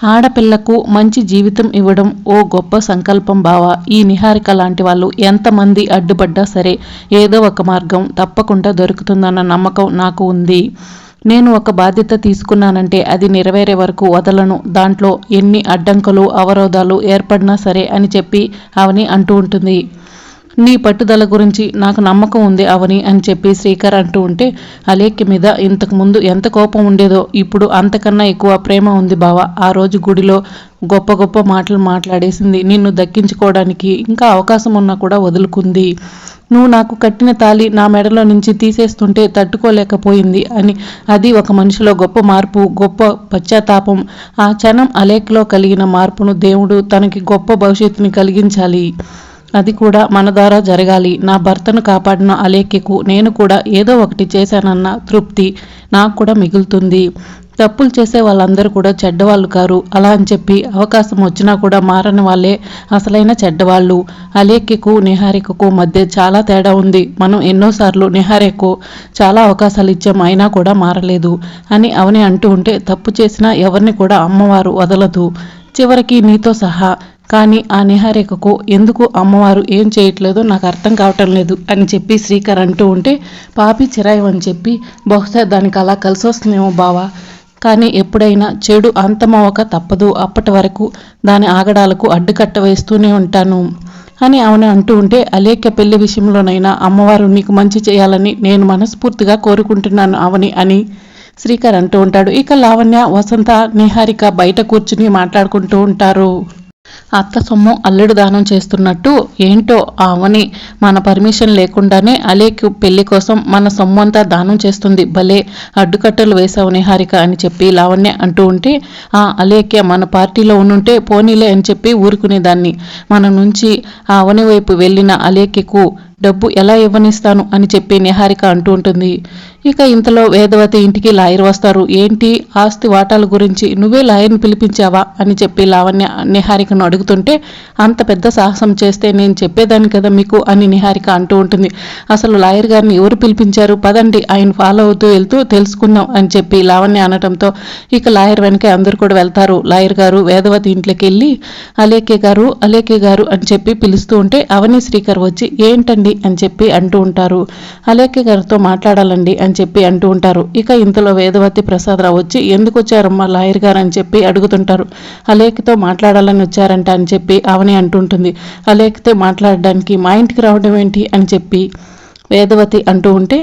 ఆడపిల్లకు మంచి జీవితం ఇవ్వడం ఓ గొప్ప సంకల్పం బావ. ఈ నిహారిక లాంటి వాళ్ళు ఎంతమంది అడ్డుపడ్డా సరే ఏదో ఒక మార్గం తప్పకుండా దొరుకుతుందన్న నమ్మకం నాకు ఉంది. నేను ఒక బాధ్యత తీసుకున్నానంటే అది నెరవేరే వరకు వదలను. దాంట్లో ఎన్ని అడ్డంకులు అవరోధాలు ఏర్పడినా సరే అని చెప్పి అవని అంటూ ఉంటుంది. నీ పట్టుదల గురించి నాకు నమ్మకం ఉంది అవని అని చెప్పి శ్రీకర్ అంటూ ఉంటే, అలేఖ్య మీద ఇంతకుముందు ఎంత కోపం ఉండేదో ఇప్పుడు అంతకన్నా ఎక్కువ ప్రేమ ఉంది బావ. ఆ రోజు గుడిలో గొప్ప గొప్ప మాటలు మాట్లాడేసింది. నిన్ను దక్కించుకోవడానికి ఇంకా అవకాశం ఉన్నా కూడా వదులుకుంది. నువ్వు నాకు కట్టిన తాళి నా మెడలో నుంచి తీసేస్తుంటే తట్టుకోలేకపోయింది అని. అది ఒక మనిషిలో గొప్ప మార్పు, గొప్ప పశ్చాత్తాపం. ఆ క్షణం అలేఖ్యలో కలిగిన మార్పును దేవుడు తనకి గొప్ప భవిష్యత్తుని కలిగించాలి. అది కూడా మన ద్వారా జరగాలి. నా భర్తను కాపాడిన అలేఖ్యకు నేను కూడా ఏదో ఒకటి చేశానన్న తృప్తి నాకు కూడా మిగులుతుంది. తప్పులు చేసే వాళ్ళందరూ కూడా చెడ్డవాళ్ళు కారు. అలా అని చెప్పి అవకాశం వచ్చినా కూడా మారని వాళ్ళే అసలైన చెడ్డవాళ్ళు. అలేఖ్యకు నిహారికకు మధ్య చాలా తేడా ఉంది. మనం ఎన్నోసార్లు నిహారికకు చాలా అవకాశాలు ఇచ్చాం, అయినా కూడా మారలేదు అని అవని అంటూ ఉంటే, తప్పు చేసినా ఎవరిని కూడా అమ్మవారు వదలదు, చివరికి నీతో సహా. కానీ ఆ నిహారికకు ఎందుకు అమ్మవారు ఏం చేయట్లేదో నాకు అర్థం కావటం లేదు అని చెప్పి శ్రీకర్ అంటూ ఉంటే, పాపి చిరాయి అని చెప్పి బహుశా దానికి అలా కలిసి వస్తుందేమో బావా. కానీ ఎప్పుడైనా చెడు అంతమవక తప్పదు. అప్పటి వరకు దాని ఆగడాలకు అడ్డుకట్ట వేస్తూనే ఉంటాను అని ఆమెను అంటూ ఉంటే, అలేఖ్య పెళ్లి విషయంలోనైనా అమ్మవారు నీకు మంచి చేయాలని నేను మనస్ఫూర్తిగా కోరుకుంటున్నాను అవని అని శ్రీకర్ అంటూ ఉంటాడు. ఇక లావణ్య, వసంత, నిహారిక బయట కూర్చుని మాట్లాడుకుంటూ ఉంటారు. అత్త సొమ్ము అల్లుడు దానం చేస్తున్నట్టు ఏంటో అవని మన పర్మిషన్ లేకుండానే అలేఖ్య పెళ్లి కోసం మన సొమ్ము అంతా దానం చేస్తుంది. భలే అడ్డుకట్టలు వేశావు నిహారిక అని చెప్పి లావణ్య అంటూ ఉంటే, ఆ అలేఖ్య మన పార్టీలో ఉండుంటే పోనీలే అని చెప్పి ఊరుకునేదాన్ని. మన నుంచి ఆ అవని వైపు వెళ్ళిన అలేఖ్యకు డబ్బు ఎలా ఇవ్వనిస్తాను అని చెప్పి నిహారిక అంటూ ఉంటుంది. ఇక ఇంతలో వేదవతి ఇంటికి లాయర్ వస్తారు. ఏంటి ఆస్తి వాటాల గురించి నువ్వే లాయర్ని పిలిపించావా అని చెప్పి లావణ్య నిహారికను అడుగుతుంటే, అంత పెద్ద సాహసం చేస్తే నేను చెప్పేదాన్ని కదా మీకు అని నిహారిక అంటూ ఉంటుంది. అసలు లాయర్ గారిని ఎవరు పిలిపించారు, పదండి ఆయన ఫాలో అవుతూ వెళ్తూ తెలుసుకుందాం అని చెప్పి లావణ్య అనటంతో ఇక లాయర్ వెనక అందరూ కూడా వెళ్తారు. లాయర్ గారు వేదవతి ఇంట్లోకి వెళ్ళి అలేఖ్య గారు అని చెప్పి పిలుస్తూ ఉంటే, అవని శ్రీకర్ వచ్చి ఏంటండి అని చెప్పి అంటూ ఉంటారు. అలేఖ్య గారితో మాట్లాడాలండి అని చెప్పి అంటూ ఉంటారు. ఇక ఇంతలో వేదవతి ప్రసాదరావు వచ్చి ఎందుకు వచ్చారమ్మా లాయర్ గారు అని చెప్పి అడుగుతుంటారు. అలేఖ్యతో మాట్లాడాలని వచ్చారంట అని చెప్పి అవని అంటుంటుంది. అలేఖ్యతో మాట్లాడడానికి మా ఇంటికి రావడం ఏంటి అని చెప్పి వేదవతి అంటూ ఉంటే,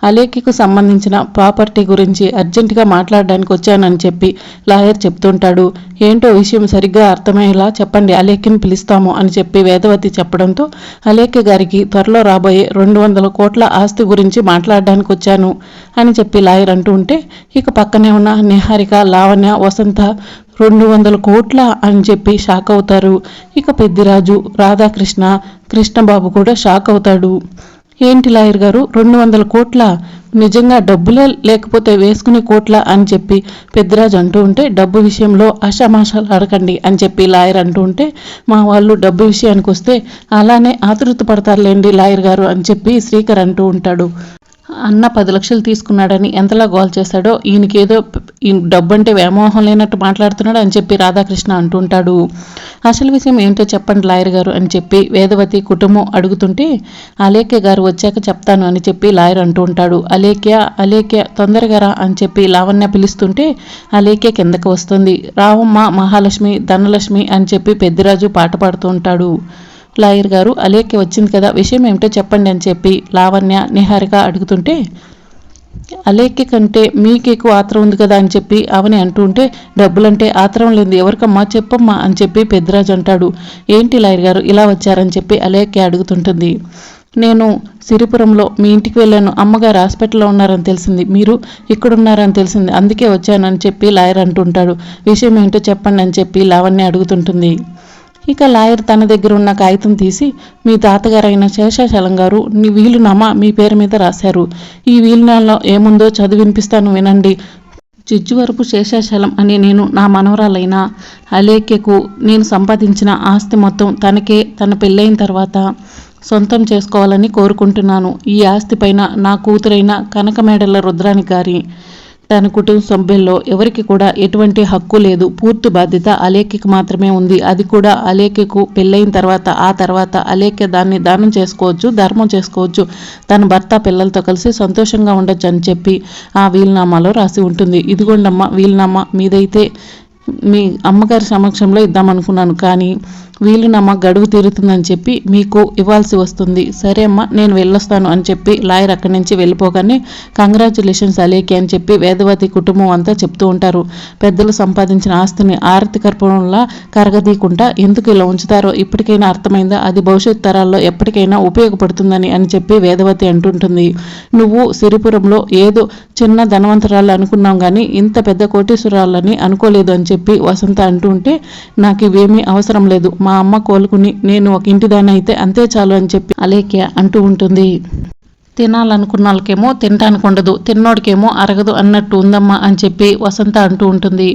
అలేఖ్యకు సంబంధించిన ప్రాపర్టీ గురించి అర్జెంటుగా మాట్లాడడానికి వచ్చానని చెప్పి లాయర్ చెప్తుంటాడు. ఏంటో విషయం సరిగ్గా అర్థమయ్యేలా చెప్పండి, అలేఖ్యని పిలుస్తాము అని చెప్పి వేదవతి చెప్పడంతో, అలేఖ్య గారికి త్వరలో రాబోయే 200 కోట్ల ఆస్తి గురించి మాట్లాడడానికి వచ్చాను అని చెప్పి లాయర్ అంటూ ఉంటే, ఇక పక్కనే ఉన్న నిహారిక, లావణ్య, వసంత 200 కోట్ల అని చెప్పి షాక్ అవుతారు. ఇక పెద్దిరాజు, రాధాకృష్ణ, కృష్ణబాబు కూడా షాక్ అవుతాడు. ఏంటి లాయర్ గారు 200 కోట్ల, నిజంగా డబ్బులే లేకపోతే వేసుకునే కోట్ల అని చెప్పి పెద్దరాజు అంటూ ఉంటే, డబ్బు విషయంలో ఆషామాషాలు అడగండి అని చెప్పి లాయర్ అంటూ ఉంటే, మా వాళ్ళు డబ్బు విషయానికి వస్తే అలానే ఆతృత పడతారులేండి లాయర్ గారు అని చెప్పి శ్రీకర్ అంటూ ఉంటాడు. అన్న 10 లక్షలు తీసుకున్నాడని ఎంతలా గోల్ చేశాడో, ఈయనకేదో ఈ డబ్బు అంటే వ్యామోహం లేనట్టు మాట్లాడుతున్నాడు అని చెప్పి రాధాకృష్ణ అంటుంటాడు. అసలు విషయం ఏంటో చెప్పండి లాయర్ గారు అని చెప్పి వేదవతి కుటుంబం అడుగుతుంటే, అలేఖ్య గారు వచ్చాక చెప్తాను అని చెప్పి లాయర్ అంటూ ఉంటాడు. అలేఖ్య తొందరగా రా అని చెప్పి లావణ్య పిలుస్తుంటే అలేఖ్య కిందకు వస్తుంది. రావమ్మ మహాలక్ష్మి, ధనలక్ష్మి అని చెప్పి పెద్దిరాజు పాట పాడుతూ ఉంటాడు. లాయర్ గారు అలేఖ్య వచ్చింది కదా, విషయం ఏమిటో చెప్పండి అని చెప్పి లావణ్య నిహారిక అడుగుతుంటే, అలేఖ్య కంటే మీకు ఎక్కువ ఆత్రం ఉంది కదా అని చెప్పి అవని అంటూ ఉంటే, డబ్బులంటే ఆత్రం లేదు ఎవరికమ్మా చెప్పమ్మా అని చెప్పి పెద్దరాజు అంటాడు. ఏంటి లాయర్ గారు ఇలా వచ్చారని చెప్పి అలేఖ్య అడుగుతుంటుంది. నేను సిరిపురంలో మీ ఇంటికి వెళ్ళాను, అమ్మగారు హాస్పిటల్లో ఉన్నారని తెలిసింది, మీరు ఇక్కడున్నారని తెలిసింది, అందుకే వచ్చానని చెప్పి లాయర్ అంటుంటాడు. విషయం ఏంటో చెప్పండి అని చెప్పి లావణ్య అడుగుతుంటుంది. ఇక లాయర్ తన దగ్గర ఉన్న కాగితం తీసి, మీ తాతగారైన శేషాచలం గారు వీలునామా మీ పేరు మీద రాశారు. ఈ వీలునామాలో ఏముందో చదివినిపిస్తాను వినండి. చిచ్చువరపు శేషాచలం అని నేను నా మనవరాలైన అలేఖ్యకు నేను సంపాదించిన ఆస్తి మొత్తం తనకే తన పెళ్ళైన తర్వాత సొంతం చేసుకోవాలని కోరుకుంటున్నాను. ఈ ఆస్తి పైన నా కూతురైన కనకమేడల రుద్రాణి గారి తన కుటుంబ సభ్యుల్లో ఎవరికి కూడా ఎటువంటి హక్కు లేదు. పూర్తి బాధ్యత అలేఖ్యకు మాత్రమే ఉంది. అది కూడా అలేఖ్యకు పెళ్ళైన తర్వాత, ఆ తర్వాత అలేఖ్య దాన్ని దానం చేసుకోవచ్చు, ధర్మం చేసుకోవచ్చు, తన భర్త పిల్లలతో కలిసి సంతోషంగా ఉండొచ్చు అని చెప్పి ఆ వీలునామాలో రాసి ఉంటుంది. ఇదిగోండమ్మ వీలునామా, మీదైతే మీ అమ్మగారి సమక్షంలో ఇద్దామనుకున్నాను, కానీ వీలునామా గడువు తీరుతుందని చెప్పి మీకు ఇవ్వాల్సి వస్తుంది. సరే అమ్మా, నేను వెళ్ళొస్తాను అని చెప్పి లాయర్ అక్కడి నుంచి వెళ్ళిపోగానే కంగ్రాచులేషన్స్ అలేఖ్య అని చెప్పి వేదవతి కుటుంబం అంతా చెప్తూ ఉంటారు. పెద్దలు సంపాదించిన ఆస్తిని ఆరతి కర్పూరంలా కరగదీయకుండా ఎందుకు ఇలా ఉంచుతారో ఇప్పటికైనా అర్థమైందా? అది భవిష్యత్ తరాల్లో ఎప్పటికైనా ఉపయోగపడుతుందని అని చెప్పి వేదవతి అంటుంటుంది. నువ్వు సిరిపురంలో ఏదో చిన్న ధనవంతరాలు అనుకున్నాం కానీ ఇంత పెద్ద కోటీశ్వరాలని అనుకోలేదు అని చెప్పి వసంత అంటూ ఉంటే, నాకు ఇవేమీ అవసరం లేదు, మా అమ్మ కోలుకుని నేను ఒక ఇంటిదాన్ని అయితే అంతే చాలు అని చెప్పి అలేఖ్య అంటూ ఉంటుంది. తినాలనుకున్న వాళ్ళకేమో తినడానికి ఉండదు, తిన్నోడికేమో అరగదు అన్నట్టు ఉందమ్మా అని చెప్పి వసంత అంటూ ఉంటుంది.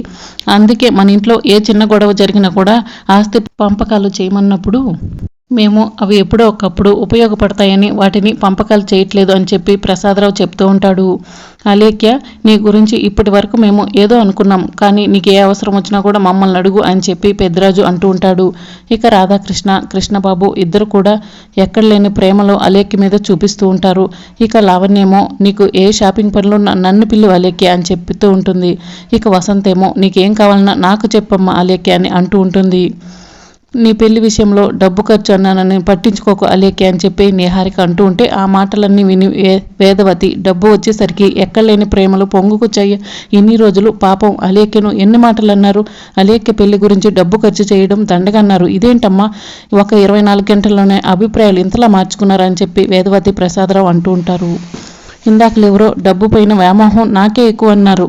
అందుకే మన ఇంట్లో ఏ చిన్న గొడవ జరిగినా కూడా ఆస్తి పంపకాలు చేయమన్నప్పుడు మేము అవి ఎప్పుడో ఒకప్పుడు ఉపయోగపడతాయని వాటిని పంపకాలు చేయట్లేదు అని చెప్పి ప్రసాదరావు చెప్తూ ఉంటాడు. అలేఖ్య, నీ గురించి ఇప్పటి వరకు మేము ఏదో అనుకున్నాం, కానీ నీకు ఏ అవసరం వచ్చినా కూడా మమ్మల్ని అడుగు అని చెప్పి పెద్దరాజు అంటూ ఉంటాడు. ఇక రాధాకృష్ణ, కృష్ణబాబు ఇద్దరు కూడా ఎక్కడ లేని ప్రేమలో అలేఖ్య మీద చూపిస్తూ ఉంటారు. ఇక లావణ్యేమో, నీకు ఏ షాపింగ్ పనులు నన్ను పిల్లు అలేఖ్య అని చెప్తూ ఉంటుంది. ఇక వసంతేమో, నీకేం కావాలన్నా నాకు చెప్పమ్మా అలేఖ్య అని అంటూ ఉంటుంది. నీ పెళ్లి విషయంలో డబ్బు ఖర్చు అన్నానని పట్టించుకోకు అలేఖ్య అని చెప్పి నిహారిక అంటూ ఉంటే, ఆ మాటలన్నీ విని వేదవతి, డబ్బు వచ్చేసరికి ఎక్కడలేని ప్రేమలు పొంగుకొచ్చాయి. ఇన్ని రోజులు పాపం అలేఖ్యను ఎన్ని మాటలు అన్నారు. అలేఖ్య పెళ్లి గురించి డబ్బు ఖర్చు చేయడం దండగా అన్నారు. ఇదేంటమ్మా, ఒక 24 గంటల్లోనే అభిప్రాయాలు ఇంతలా మార్చుకున్నారని చెప్పి వేదవతి, ప్రసాదరావు అంటూ ఉంటారు. ఇందాకలెవరో డబ్బు పైన వ్యామోహం నాకే ఎక్కువ అన్నారు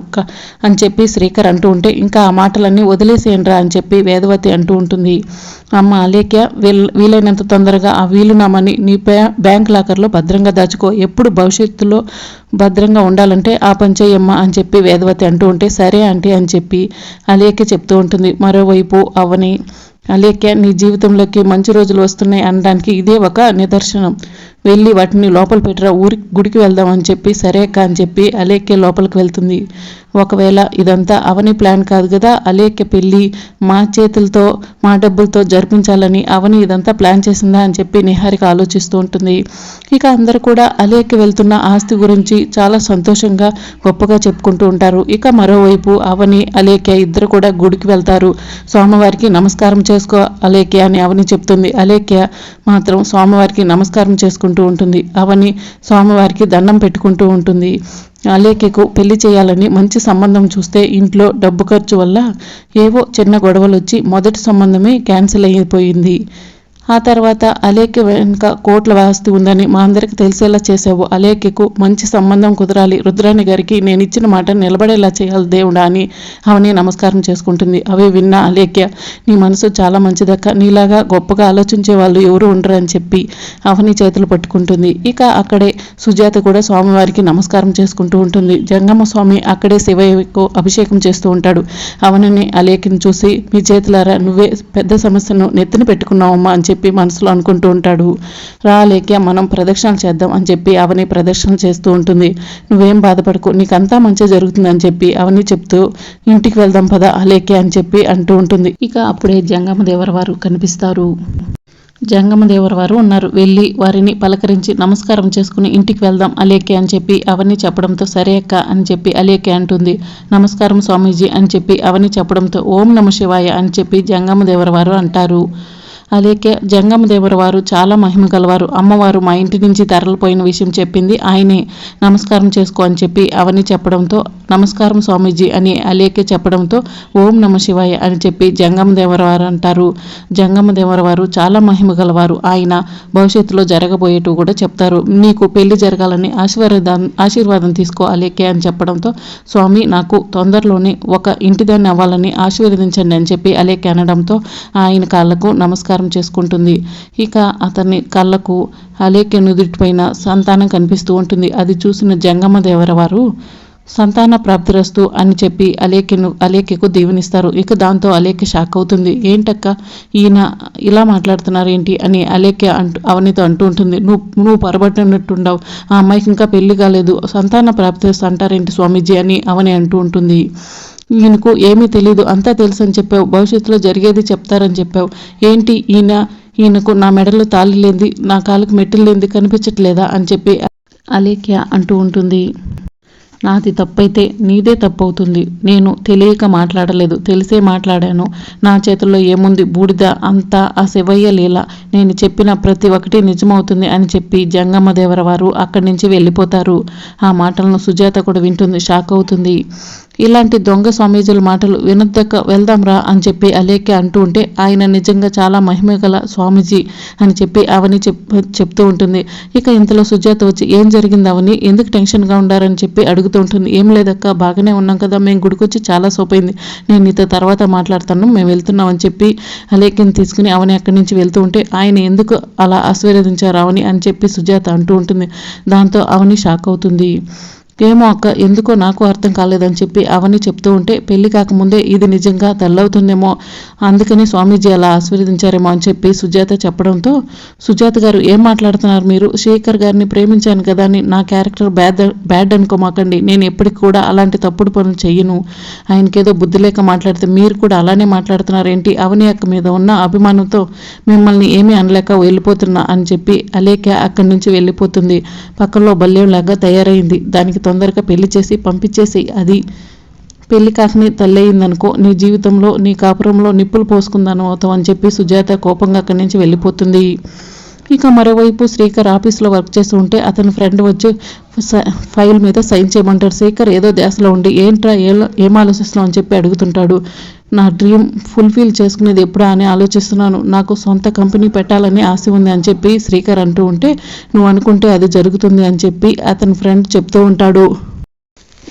అని చెప్పి శ్రీకర్ అంటూ ఉంటే, ఇంకా ఆ మాటలన్నీ వదిలేసేయండిరా అని చెప్పి వేదవతి అంటూ ఉంటుంది. అమ్మ అలేఖ్య, వీలైనంత తొందరగా ఆ వీలునామాని నీ బ్యాంక్ లాకర్లో భద్రంగా దాచుకో, ఎప్పుడు భవిష్యత్తులో భద్రంగా ఉండాలంటే ఆ పని చేయమ్మా అని చెప్పి వేదవతి అంటూ ఉంటే, సరే ఆంటీ అని చెప్పి అలేఖ్య చెప్తూ ఉంటుంది. మరోవైపు అవని, అలేఖ్య, నీ జీవితంలోకి మంచి రోజులు వస్తున్నాయి అనడానికి ఇదే ఒక నిదర్శనం, వెళ్ళి వాటిని లోపల పెట్టరా, గుడికి వెళ్దాం అని చెప్పి సరే అక్క అని చెప్పి అలేఖ్య లోపలికి వెళ్తుంది. ఒకవేళ ఇదంతా అవని ప్లాన్ కాదు కదా, అలేఖ్య పెళ్ళి మా చేతులతో మా డబ్బులతో జరిపించాలని అవని ఇదంతా ప్లాన్ చేసిందా అని చెప్పి నిహారిక ఆలోచిస్తూ ఉంటుంది. ఇక అందరూ కూడా అలేఖ్య వెళ్తున్న ఆస్తి గురించి చాలా సంతోషంగా గొప్పగా చెప్పుకుంటూ ఉంటారు. ఇక మరోవైపు అవని, అలేఖ్య ఇద్దరు కూడా గుడికి వెళ్తారు. స్వామివారికి నమస్కారం చేసుకో అలేఖ్య అని అవని చెప్తుంది. అలేఖ్య మాత్రం స్వామివారికి నమస్కారం చేసుకుంటూ ఉంటుంది. అవని స్వామివారికి దండం పెట్టుకుంటూ ఉంటుంది. అలేఖ్యకు పెళ్లి చేయాలని మంచి సంబంధం చూస్తే ఇంట్లో డబ్బు ఖర్చు వల్ల ఏవో చిన్న గొడవలు వచ్చి మొదటి సంబంధమే క్యాన్సిల్ అయిపోయింది. ఆ తర్వాత అలేఖ్య వెనుక కోట్ల ఆస్తి ఉందని మా అందరికి తెలిసేలా చేసావు. అలేఖ్యకు మంచి సంబంధం కుదరాలి, రుద్రాణి గారికి నేను ఇచ్చిన మాట నిలబడేలా చేయాలి దేవుడా అని అవని నమస్కారం చేసుకుంటుంది. అవి విన్న అలేఖ్య, నీ మనసు చాలా మంచిదక్క, నీలాగా గొప్పగా ఆలోచించే వాళ్ళు ఎవరు ఉండరు అని చెప్పి అవని చేతులు పట్టుకుంటుంది. ఇక అక్కడే సుజాత కూడా స్వామివారికి నమస్కారం చేసుకుంటూ ఉంటుంది. జంగమ స్వామి అక్కడే శివయ్యకు అభిషేకం చేస్తూ ఉంటాడు. అవనిని అలేఖ్యను చూసి, మీ చేతులారా నువ్వే పెద్ద సమస్యను నెత్తిన పెట్టుకున్నావమ్మా అని చెప్పి మనసులో అనుకుంటూ ఉంటాడు. అలేఖ్య, మనం ప్రదక్షిణలు చేద్దాం అని చెప్పి అవని ప్రదక్షిణలు చేస్తూ ఉంటుంది. నువ్వేం బాధపడకు, నీకంతా మంచి జరుగుతుంది అని చెప్పి అవని చెప్తూ, ఇంటికి వెళ్దాం పద అలేఖ్య అని చెప్పి అంటూ ఉంటుంది. ఇక అప్పుడే జంగమదేవర వారు కనిపిస్తారు. జంగమదేవర వారు ఉన్నారు. వెళ్ళి వారిని పలకరించి నమస్కారం చేసుకుని ఇంటికి వెళ్దాం అలేఖ్య అని చెప్పి అవని చెప్పడంతో, సరే అక్క అని చెప్పి అలేఖ్య అంటుంది. నమస్కారం స్వామీజీ అని చెప్పి అవని చెప్పడంతో, ఓం నమ శివాయ అని చెప్పి జంగమదేవర వారు అంటారు. అలేఖ్య, జంగమదేవర వారు చాలా మహిమ గలవారు, అమ్మవారు మా ఇంటి నుంచి తరలిపోయిన విషయం చెప్పింది ఆయనే, నమస్కారం చేసుకో అని చెప్పి అవని చెప్పడంతో, నమస్కారం స్వామీజీ అని అలేఖ్య చెప్పడంతో, ఓం నమ శివాయ అని చెప్పి జంగమదేవర వారు అంటారు. జంగమదేవర వారు చాలా మహిమ గలవారు, ఆయన భవిష్యత్తులో జరగబోయేటు కూడా చెప్తారు. నీకు పెళ్లి జరగాలని ఆశీర్వాదం తీసుకో అలేఖ్య అని చెప్పడంతో, స్వామి నాకు తొందరలోనే ఒక ఇంటిదాన్ని అవ్వాలని ఆశీర్వదించండి అని చెప్పి అలేఖ్య అనడంతో ఆయన కాళ్లకు నమస్కారం చేసుకుంటుంది. ఇక అతని కళ్ళకు అలేఖ్య నుదుటిపైన సంతానం కనిపిస్తూ ఉంటుంది. అది చూసిన జంగమదేవర వారు సంతాన ప్రాప్తిరస్తు అని చెప్పి అలేఖ్యకు దీవెనిస్తారు. ఇక దాంతో అలేఖ్య షాక్ అవుతుంది. ఏంటక్క ఈయన ఇలా మాట్లాడుతున్నారు ఏంటి అని అలేఖ్య అవనితో అంటూ ఉంటుంది. నువ్వు పొరబట్టినట్టుండవు, ఆ అమ్మాయికి ఇంకా పెళ్లి కాలేదు, సంతాన ప్రాప్తిరస్తు అంటారేంటి స్వామీజీ అని అవని అంటూ ఉంటుంది. ఈయనకు ఏమీ తెలీదు, అంతా తెలుసు అని చెప్పావు, భవిష్యత్తులో జరిగేది చెప్తారని చెప్పావు, ఏంటి ఈయనకు నా మెడలో తాళి లేంది, నా కాలుకు మెట్టులు లేంది కనిపించట్లేదా అని చెప్పి అలేఖ్య అంటూ ఉంటుంది. నాది తప్పైతే నీదే తప్పవుతుంది. నేను తెలియక మాట్లాడలేదు, తెలిసే మాట్లాడాను. నా చేతుల్లో ఏముంది, బూడిద, అంతా ఆ శివయ్య లీల. నేను చెప్పిన ప్రతి ఒక్కటి నిజమవుతుంది అని చెప్పి జంగమ్మదేవర వారు అక్కడి నుంచి వెళ్ళిపోతారు. ఆ మాటలను సుజాత కూడా వింటుంది, షాక్ అవుతుంది. ఇలాంటి దొంగ స్వామీజీల మాటలు వినొద్దక్క, వెళ్దాంరా అని చెప్పి అలేఖ్య అంటూ ఉంటే ఆయన నిజంగా చాలా మహిమ గల స్వామీజీ అని చెప్పి అవని చెప్తూ ఉంటుంది. ఇక ఇంతలో సుజాత వచ్చి ఏం జరిగింది అవని, ఎందుకు టెన్షన్గా ఉండారని చెప్పి అడుగుతూ ఉంటుంది. ఏం లేదక్క, బాగానే ఉన్నాం కదా, మేము గుడికొచ్చి చాలా సోపైంది, నేను నీతో తర్వాత మాట్లాడతాను, మేము వెళ్తున్నాం అని చెప్పి అలేఖ్యని తీసుకుని అవని అక్కడి నుంచి వెళ్తూ ఉంటే ఆయన ఎందుకు అలా ఆశీర్వదించారు అవని అని చెప్పి సుజాత అంటూ ఉంటుంది. దాంతో అవని షాక్ అవుతుంది. ఏమో అక్క, ఎందుకో నాకు అర్థం కాలేదని చెప్పి అవని చెప్తూ ఉంటే పెళ్లి కాకముందే ఇది నిజంగా తెల్లవుతుందేమో, అందుకని స్వామీజీ అలా ఆశీర్వదించారేమో అని చెప్పి సుజాత చెప్పడంతో, సుజాత గారు ఏం మాట్లాడుతున్నారు మీరు, శేఖర్ గారిని ప్రేమించాను కదా అని నా క్యారెక్టర్ బ్యాడ్ అనుకోమాకండి, నేను ఎప్పటికి కూడా అలాంటి తప్పుడు పనులు చెయ్యను, ఆయనకేదో బుద్ధి లేక మాట్లాడితే మీరు కూడా అలానే మాట్లాడుతున్నారు ఏంటి, అవని అక్క మీద ఉన్న అభిమానంతో మిమ్మల్ని ఏమీ అనలేక వెళ్ళిపోతున్నా అని చెప్పి అలేఖ్య అక్కడి నుంచి వెళ్ళిపోతుంది. పక్కలో బల్యంలాగా తయారైంది, దానికి తొందరగా పెళ్లి చేసి పంపించేసి, అది పెళ్లి కాకని తల్లయిందనుకో, నీ జీవితంలో నీ కాపురంలో నిప్పులు పోసుకుందాను అవుతావు అని చెప్పి సుజాత కోపంగా అక్కడి నుంచి వెళ్ళిపోతుంది. ఇక మరోవైపు శ్రీకర్ ఆఫీస్లో వర్క్ చేస్తూ ఉంటే అతని ఫ్రెండ్ వచ్చి ఫైల్ మీద సైన్ చేయమంటాడు. శ్రీకర్ ఏదో దేశంలో ఉండి ఏంట్రా ఏం ఆలోచిస్తున్నావు అని చెప్పి అడుగుతుంటాడు. నా డ్రీమ్ ఫుల్ఫిల్ చేసుకునేది ఎప్పుడా అని ఆలోచిస్తున్నాను, నాకు సొంత కంపెనీ పెట్టాలని ఆశ ఉంది అని చెప్పి శ్రీకర్ అంటూ ఉంటే, నువ్వు అనుకుంటే అది జరుగుతుంది అని చెప్పి అతని ఫ్రెండ్ చెప్తూ ఉంటాడు.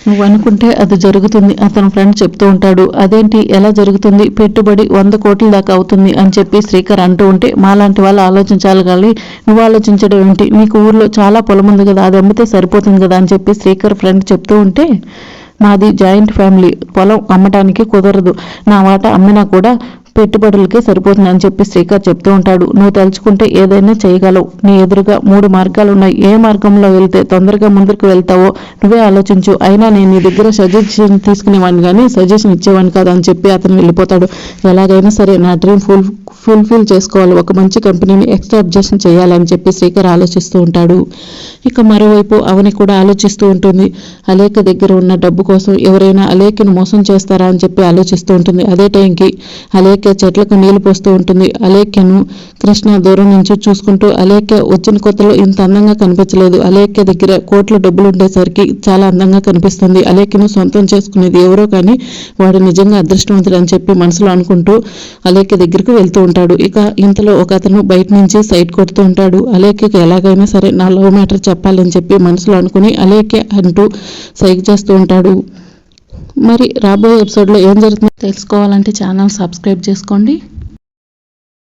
నువ్వు అనుకుంటే అది జరుగుతుంది అతని ఫ్రెండ్ చెప్తూ ఉంటాడు. అదేంటి, ఎలా జరుగుతుంది, పెట్టుబడి 100 కోట్ల దాకా అవుతుంది అని చెప్పి శ్రీకర్ అంటూ ఉంటే, మాలాంటి వాళ్ళు ఆలోచించాలి కానీ నువ్వు ఆలోచించడం ఏంటి, మీకు ఊర్లో చాలా పొలం ఉంది కదా, అది అమ్మితే సరిపోతుంది కదా అని చెప్పి శ్రీకర్ ఫ్రెండ్ చెప్తూ ఉంటే, మాది జాయింట్ ఫ్యామిలీ, పొలం అమ్మటానికి కుదరదు, నా వాటా అమ్మినా కూడా పెట్టుబడులకే సరిపోతుంది అని చెప్పి శ్రీకర్ చెప్తూ ఉంటాడు. నువ్వు తలుచుకుంటే ఏదైనా చేయగలవు, నీ ఎదురుగా 3 మార్గాలు ఉన్నాయి, ఏ మార్గంలో వెళ్తే తొందరగా ముందుకు వెళ్తావో నువ్వే ఆలోచించు, అయినా నేను నీ దగ్గర సజెషన్ తీసుకునేవాడిని కానీ సజెషన్ ఇచ్చేవాడిని కాదు అని చెప్పి అతను వెళ్ళిపోతాడు. ఎలాగైనా సరే నా డ్రీమ్ ఫుల్ఫిల్ చేసుకోవాలి, ఒక మంచి కంపెనీని ఎస్టాబ్లిష్ చేయాలని చెప్పి శ్రీకర్ ఆలోచిస్తూ ఉంటాడు. ఇక మరోవైపు అవని కూడా ఆలోచిస్తూ ఉంటుంది. అలేఖ్య దగ్గర ఉన్న డబ్బు కోసం ఎవరైనా అలేఖ్యను మోసం చేస్తారా అని చెప్పి ఆలోచిస్తూ ఉంటుంది. అదే టైంకి అలేఖ్య చెట్లకు నీళ్లు పోస్తూ ఉంటుంది. అలేఖ్యను కృష్ణ దూరం నుంచి చూసుకుంటూ, అలేఖ్య వచ్చిన కొత్తలో ఇంత అందంగా కనిపించలేదు, అలేఖ్య దగ్గర కోట్ల డబ్బులు ఉండేసరికి చాలా అందంగా కనిపిస్తుంది, అలేఖ్యను సొంతం చేసుకునేది ఎవరో కానీ వాడు నిజంగా అదృష్టవంతుడు అని చెప్పి మనసులో అనుకుంటూ అలేఖ్య దగ్గరికి వెళ్తూ ఉంటాడు. ఇక ఇంతలో ఒక అతను బయట నుంచి సైట్ కొడుతూ ఉంటాడు. అలేఖ్యకి ఎలాగైనా సరే నా లవ్ మ్యాటర్ చెప్పాలని చెప్పి మనసులో అనుకుని అలేఖ్య అంటూ సైక్ చేస్తూ ఉంటాడు. మరి రాబోయే ఎపిసోడ్లో ఏం జరుగుతుందో తెలుసుకోవాలంటే ఛానల్ సబ్స్క్రైబ్ చేసుకోండి.